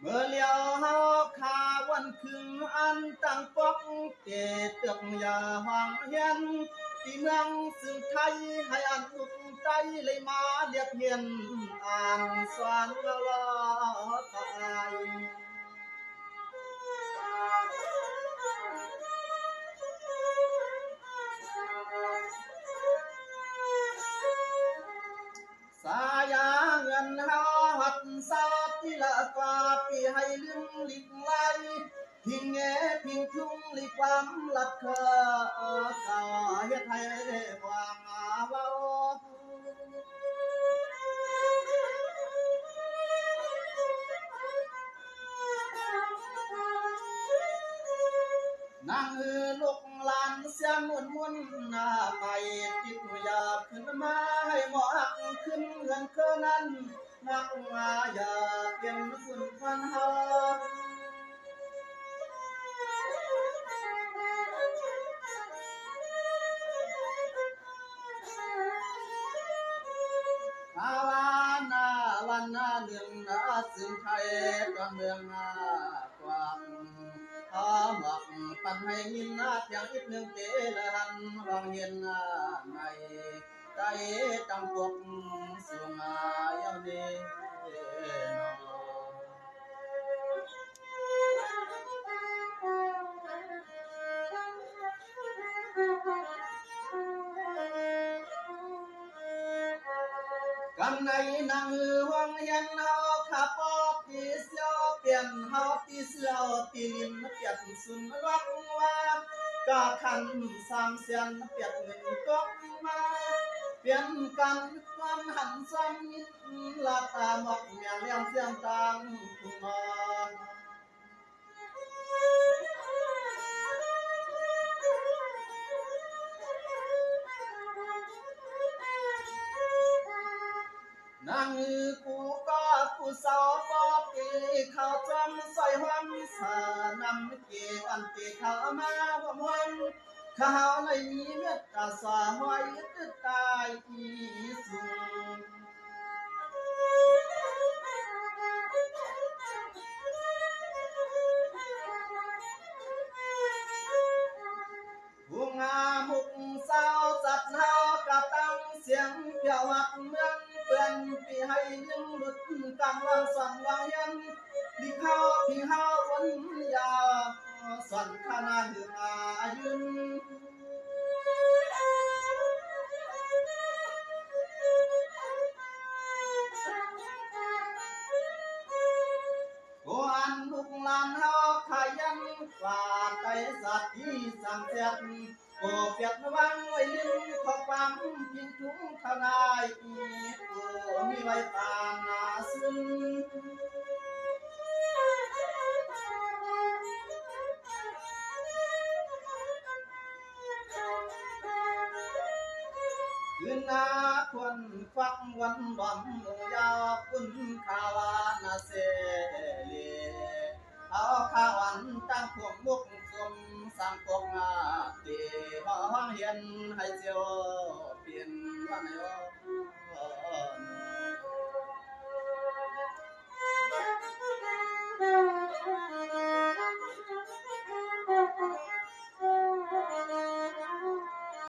มื่อเลี้ยวเฮาขาวันคึงอันตั้งปอกเกเตือกยาหวังเฮียนที่เมืองซึ่งไทยให้อันอุกใจเลยมาเรียกเฮียนอ่านสวนละลอตายสายาเงินเฮาหัดสาติละกว่าปีให้ลืมลิกไลพิงแงพิงทุ่งลิความลับเคอกาเฮ็ดให้วางเว้านางลูกหลานเสียงมุ่นหน้าไปติดอยากขึ้นมาให้หมอกขึ้นเงินเคนั้นนักมาอย่าเปลี่ยนคุณพันเฮาภาวนาวันนาเดือนนาซึ่งไทยตอนเมืองนากว้างหมอกปันให้ยินนาเพียงอีกหนึ่งเปลันวางเย็นในใจจังปกสูงยาวเดกันในนังห้องเย็นเฮาขับปอตีเสียวเปลี่ยนเฮาตีเสียวตีลินเปลี่ยนสุนรักว่ากาขันสามเสียนเปลี่ยนเงินตกมาเปลี่ยนกันความหันซ้ำมิตรลาตาหมอกเมียงเลี้ยงเสียงต่างคุณมานางกูก็ผู้สาวปอปีเขาจำใส่ห้องสานำเกวันปีเขามาบ่มวันข้าวในมีเม็ดตาสาหอยตึกตายอีสูงผู้งามุกสาวจัดเฮากระตั้งเสียงเปียวหักเมืองเปื่อนปีให้ยังหลุดกลางวันสั่นวายันลิข้าวพี่ห้าวันยาสั่นขนาดอายุนกูอันลูกหลานเฮาขยันกว่าใจสัตว์ที่สั่งเสียดกูเปียกวังไว้ลิ้นขอความพิงทุ้งทนายอีกูมีไว้ปานนาซึนคืนนาคนฟังวันบ่มลงยาวคุณขาวานาเสลีเอาข้าวันตั้งพวกมุกสมสังปกงาตีห้องเฮียนให้เจียวเปลี่ยนวันโย